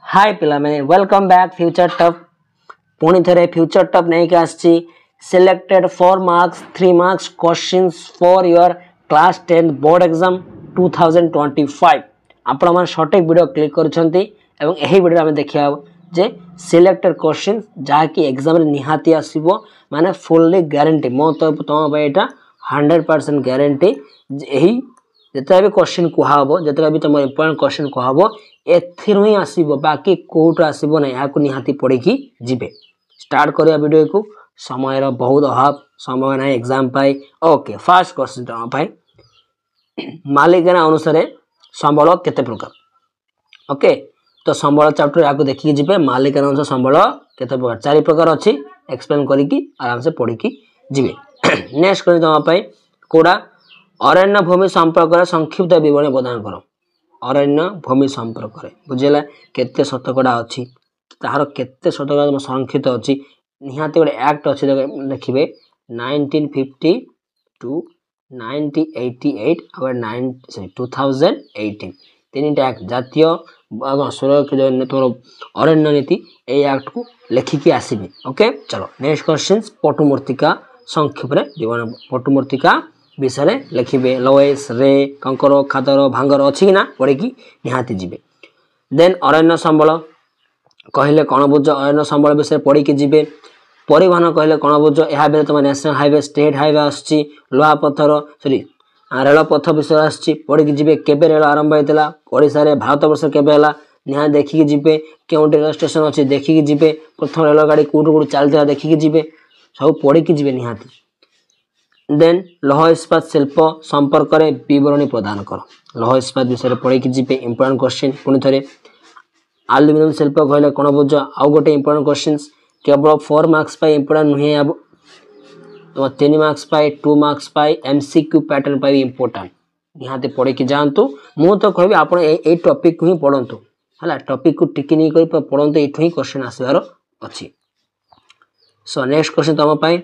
हाय पिला मैंने welcome back future tough पुणी थे फ्यूचर टफ नहीं के आसी selected 4 marks 3 marks questions for your class 10 board exam 2025 आपण मन सटीक वीडियो क्लिक करछंती एवं एही वीडियो में देखिया जे सिलेक्टेड क्वेश्चन जहा कि एग्जाम रे निहाती आसीबो माने फुल्ली गारंटी मो तो तुम एटा 100% गारंटी एही जितना भी क्वेश्चन कहब जितना भी तुम इंपोर्टेंट क्वेश्चन कहब एथिरु ही आसीबो बाकी कोट आसीबो नै याकु निहाती पढ़ी की जिबे स्टार्ट करिया वीडियो को समय रो बहुत अभाव समय नै एग्जाम पाई ओके फर्स्ट क्वेश्चन तो पाई मालिकाना अनुसार संबल केते प्रकार ओके तो संबल चैप्टर याकु देखि जिबे मालिकाना अनुसार संबल केते प्रकार चारि प्रकार अछि एक्सप्लेन करी की आराम से पढ़ी की जिबे नेक्स्ट करी तो पाई कोडा अरण्य भूमि संपर्क संक्षिप्त विवरण प्रदान करो अरण्य भूमि संपर्क बुझेला केते शतकड़ा अछि ताहार केते शतकड़ा संक्षिप्त अछि निहाते गोटे एक्ट अछि देखिबे 1950 टू 1988 और 2018 तीनटा एक्ट जातीय सुरक्षा तोर अरण्य नीति ए एक्ट को लेखिकी आसीबे ओके चलो नेक्स्ट क्वेश्चंस पटुमूर्तिका संक्षिप्त विवरण पटुमूर्तिका विषय लिखिबे लवेस रे कंकर खादर भांगर अछि कि ना पढ़ी की निहाती जिबे देन अरण्य संबल कहले कोन बुझ अरण्य संबल विषय पढ़ी की जिबे परिवहन कहले कोन बुझ एहा बे तुम नेशनल हाईवे स्टेट हाईवे आछि लोहा पत्थर सॉरी रेल पथ विषय आछि पढ़ी की जिबे केबे रेल आरंभ हैतला ओडिसा रे भारत वर्ष केबे हला निहा देखि की जिबे केउं रेल स्टेशन अछि देखि की जिबे प्रथम रेल गाड़ी कोठु चलता देखि की जिबे सब पढ़ी की जिबे निहाती देन लौह इस्पात शिल्प संपर्क रे विवरणी प्रदान कर लौह इस्पात विषय पढ़ी की जिबे इंपोर्टेंट क्वेश्चन पुणी थरे एल्युमिनियम शिल्प कहले कोन बुझ आउ गोटे इंपोर्टेंट क्वेश्चंस केवल 4 मार्क्स पाई इंपोर्टेंट नुहे अब तो 3 मार्क्स पाई 2 मार्क्स पाई एमसीक्यू पैटर्न पाई इंपोर्टेंट निहाते पढ़ी की जानतु मु तो कहबी आपण ए टॉपिक को ही पढंतु हला टॉपिक को टिकी नहीं करी पढंतु एठु ही क्वेश्चन आसीबार अछि सो नेक्स्ट क्वेश्चन तम पाई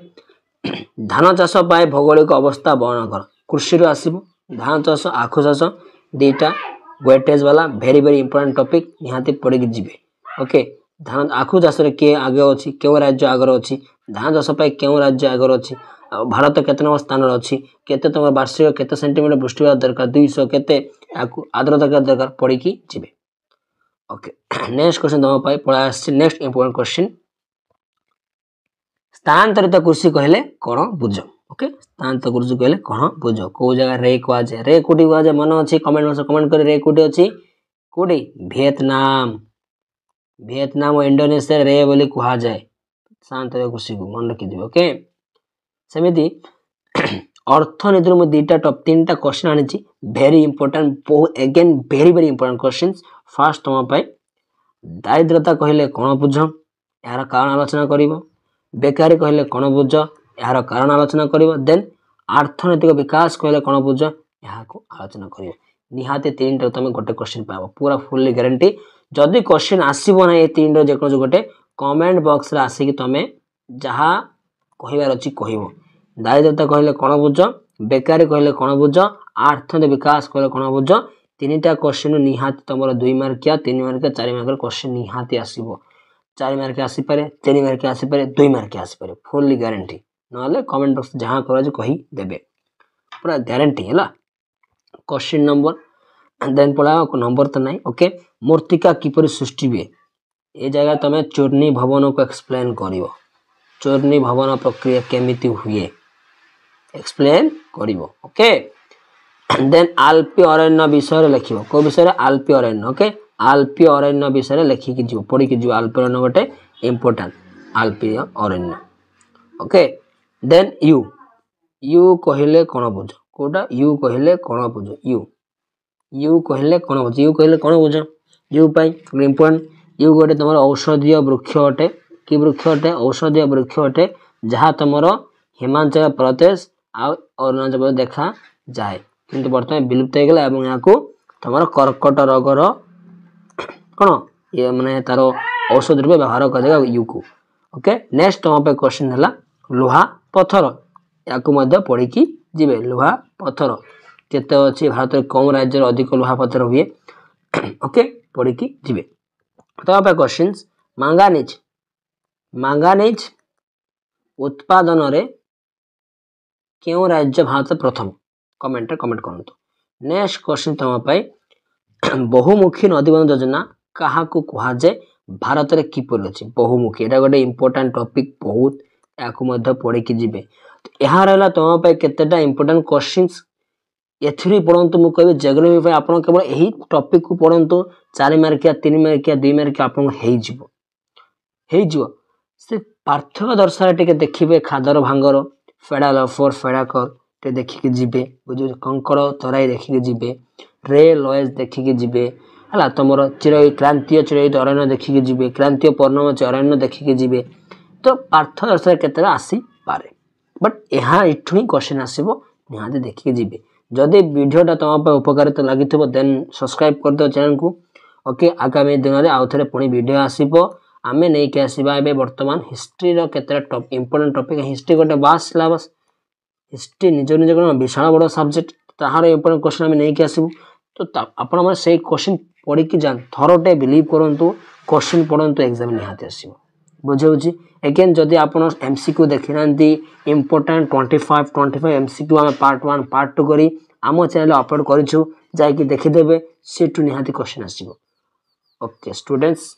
धान चाष पाए भौगोलिक अवस्था वर्णन कर कृषि रो आसीबो धान चाष आखु चाष दीटा वेटेज वाला वेरी वेरी इंपोर्टेंट टॉपिक निहाती पढ़ी की जिबे ओके धान आखु चाष रे के आगे अछि केउ राज्य आगर अछि धान चाष पाए केउ राज्य आगर अछि भारत केते नंबर स्थान रे अछि केते तम वार्षिक केते सेंटीमीटर वृष्टिपात दरकार 200 केते आखु आर्द्रता दरकार पढ़ी की जिबे ओके नेक्स्ट क्वेश्चन तम पाए पळा आछि नेक्स्ट इंपोर्टेंट क्वेश्चन स्थानांतरित कृषि कहले कोन बुझ ओके स्थानांतरित कृषि कहले कोन बुझ को जगह रे को आजे रे कोटी को आजे मन अछि कमेंट में कमेंट करे रे कोटी अछि कोडी वियतनाम और इंडोनेशिया रे बोली कहा जाए स्थानांतरित कृषि को मन रखि दिबे ओके समिति अर्थनीति में दीटा टॉप तीनटा क्वेश्चन आनी छी वेरी इंपोर्टेंट बहुत again very very important questions first तम पाए दारिद्रता कहले कोन बुझ यार कारण आलोचना करिवो बेकारी कहले कोन बुझ यार कारण आलोचना करिवो देन अर्थनैतिक विकास कहले कोन बुझ यहाँ को आलोचना करिवो निहाते तीनटा तमे गोटे क्वेश्चन पाबो पूरा फुल्ली गारंटी जदी क्वेश्चन आसीबो ना ए तीन रो जेको गोटे कमेंट बॉक्स रे आसी कि तमे जहा कहिबार अछि कहिवो दारिद्रता कहले कोन बुझ बेकारी कहले कोन बुझ अर्थनैतिक विकास कहले कोन बुझ तीनटा क्वेश्चन निहाते तमरो 2 मार्क या 3 मार्क या 4 मार्क क्वेश्चन निहाते आसीबो 4 मार्क आसी पारे 3 मार्क आसी पारे 2 मार्क आसी पारे फुल्ली गारंटी नले कमेंट बॉक्स जहां करा कहि देबे पूरा गारंटी हैला क्वेश्चन नंबर देन पळा नंबर तो नहीं ओके मूर्तिका किपरि सृष्टि हुए ए जगह तमे चूर्णी भवन को एक्सप्लेन करिवो चूर्णी भवन प्रक्रिया केमिति हुए एक्सप्लेन करिवो ओके देन आल्पी अरण्य विषय लिखिवो को विषय आल्पी अरण्य ओके आल्पी अरण्य विषय लिखि कि जो पढ़ी कि जो आल्पी अरण्य गोटे इंपोर्टेंट आल्पी अरण्य ओके देन यू कहले कोन बुझ कोडा यू कहले कोन बुझ यू कहले कोन बुझ यू कहले कोन बुझ यू पाई इंपोर्टेंट यू गोटे तमरो औषधीय वृक्ष अटे कि वृक्ष अटे औषधीय वृक्ष अटे जहा तमरो हिमाचल प्रदेश आ अरुणाचल प्रदेश देखा जाए किंतु वर्तमान विलुप्त हो गला एवं याकू तमरो कर्कट रोगर कोन ये माने तारो औषध रूप व्यवहार करेगा यू को ओके नेक्स्ट तम पे क्वेश्चन हला लोहा पत्थर याकू मध्य पढ़ी की जिबे लोहा पत्थर केते अछि भारत कम राज्य अधिक लोहा पत्थर हुए ओके पढ़ी की जिबे तो पे क्वेश्चंस मांगानीज उत्पादन रे क्यों राज्य भारत प्रथम कमेंट करंतु। नेक्स्ट क्वेश्चन तुम पे बहुमुखी नदीबंध योजना क्या कह जाए भारत में किपर अच्छी बहुमुखी एटा गोटे इंपोर्टेंट टॉपिक बहुत या पढ़ी जी यहाँ रहा तुम पे केतेटा इंपोर्टेंट क्वेश्चंस एथि पढ़ंतु मुझे कहबी जियोग्राफी आप केवल यही टॉपिक को पढ़ंतु 4 मार्किया 3 मार्किया 2 मार्किया आप से पार्थक्य दर्शाए टे देखिए खादर भांगर फेडालफर फेडाकर टे देखिकी जीवे बुझे कंकर तराई देखिकी जीवे रे लॉयज देखिकी जीवे है तुम चिरई क्रांतीय चिरई अरण्य देखिकी जीवे क्रांतीय पर्णमोची अरण्य देखिकी जीवे तो पार्थक्य दर्शाए केतेटा आसी पारे बट यहाँ इठु ही क्वेश्चन आसो निहाती देखिकी जीवे जदि वीडियोटा तुम पे उपकारिता लगी देन सब्सक्राइब कर दो चैनल को ओके आगामी दिन में आउ थे पुणी वीडियो आसो आम नहीं कि आसवा बर्तमान हिस्ट्री केतेटा इंपोर्टेंट टॉपिक हिस्ट्री गोटे बास सिलेबस हिस्ट्री निज निज विशाल बड़ सब्जेक्ट ताहार इंपोर्टेंट क्वेश्चन आम नहीं कि आसबू तो आपण से क्वेश्चन पढ़ी जान थरटे बिलीव करूँ क्वेश्चन पढ़ु एग्जाम निहाती आसो बुझे अगेन जदि आप एमसीक्यू देखी ना इंपोर्टेंट 25 एमसीक्यू आम पार्ट 1 पार्ट 2 करी आम चैनल अपलोड करूँ जा देखीदे सी टू निहाती क्वेश्चन आसो ओके स्टूडेंट्स